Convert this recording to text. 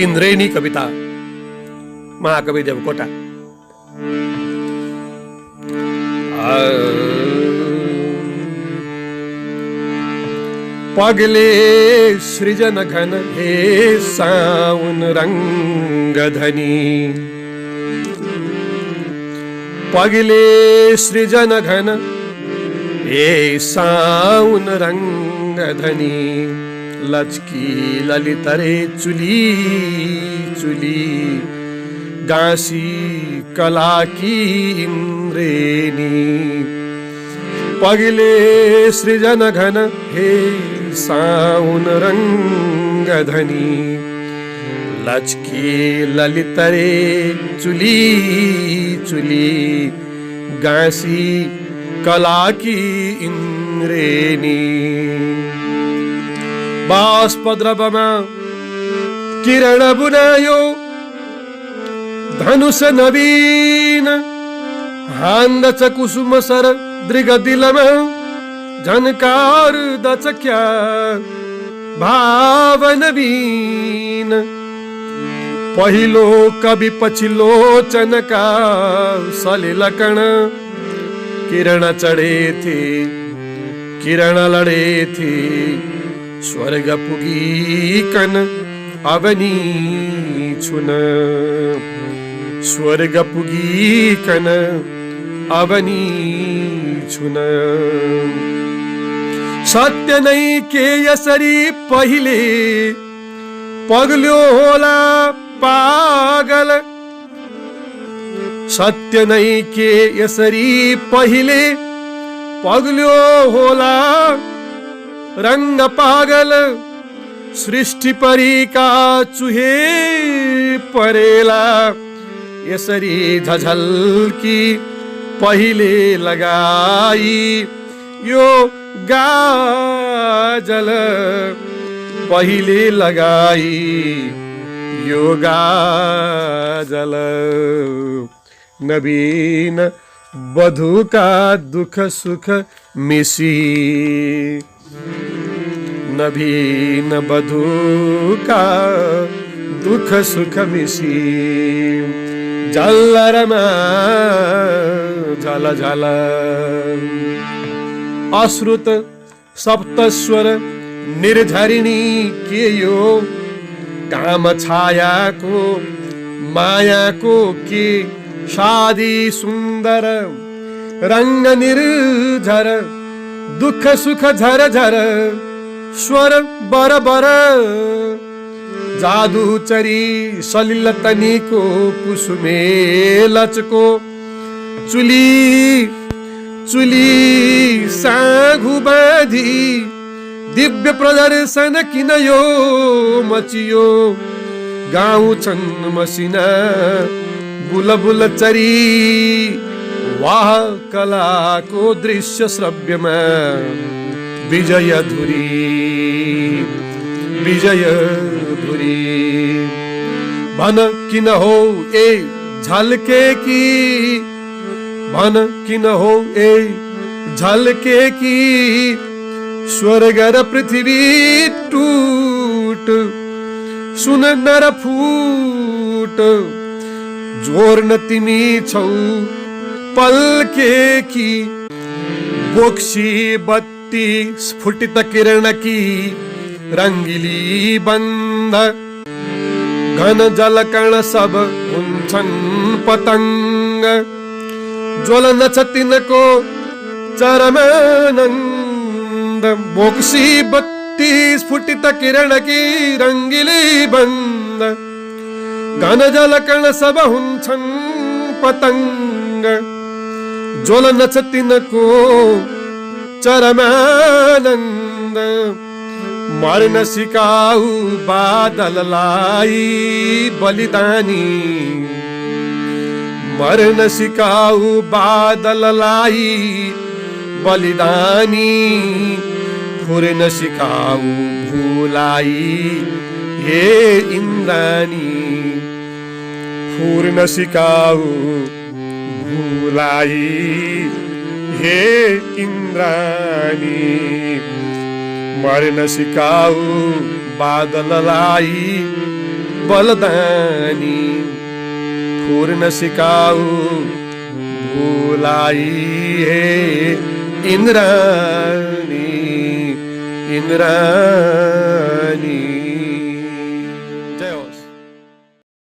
इंद्रेणी कविता महाकवि देवकोटा। पगले सृजन घन हे साउन रंग धनी, पगले सृजन घन हे साउन रंग धनी, लचकी ललित रे चुली चुली गासी कला की इंद्रेणी। पगले सृजन घन हे साउन रंग धनी, लचकी ललित रे चुली चुली गासी कला की इंद्रेणी। बाष्पद्रवमा किरण बुनायो धनुष नवीन, हान्दछ कुसुम सर दृगदिलमा झनकार दचक्या भाव नवीन। पहिलो कवि पछिल्लो चनका सलिल कण, किरण चढे थे किरण लडे थे, स्वर्ग पुगीकन अवनी छुन, स्वर्ग पुगीकन अवनी छुन। सत्य नै के यसरी पहिले पग्ल्यो होला पागल, सत्य नै के यसरी पहिले पग्ल्यो होला रंग पागल। सृष्टि परीका चुहे परेला, यसरी झझल्की पहिले लगाई यो गाजल, पहिले लगाई यो गाजल। नवीन वधू का दुख सुख मिसी, नवीन वधू का दुख सुख मिसी, झल्लरमा झल झल। अश्रुत सप्तस्वर निर्झरिणी के यो, काम छायाको मायाको के शादी सुन्दर। रंग निर्झर दुख सुख झर झर, स्वर बर बर। जादू चरी सलिल तनिको कुसुमे लचको, चुली चुली साघु बाँधी दिव्य प्रदर्शन किन यो मचियो। गाउँछन् मसिना बुलबुल चरी, वाह कलाको दृश्य श्रव्यमा विजय धुरी विजय धुरी। भन किन हो ए झल्के की, भन किन हो ए झल्के की, स्वर्ग र पृथ्वी टूट सुन नर फूट। जोर्न तिमी छौ पल्के की, बोक्सी बत्ती स्फुटित किरण की रंगिली बन्द। घन जल कण सब हुन्छन् पतंग, ज्वलन छ तिनको चरमानन्द। बोक्सी बत्ती स्फुटित किरण की रंगिली बन्द, घन जल कण सब हुन्छन् पतंग, ज्वलन छ तिनको चरमानन्द। मर्न सिकाऊ बादललाई बलिदानी, मर्न सिकाऊ बादललाई बलिदानी। फुर्न सिकाऊ भूलाई हे इन्द्राणी, फुर्न सिकाऊ भूलाई हे इंद्राणी। मर्न सिकाऊ बादललाई बलदानी फुर्न सिकाऊ भुलाई हे इन्द्राणी इन्द्राणी।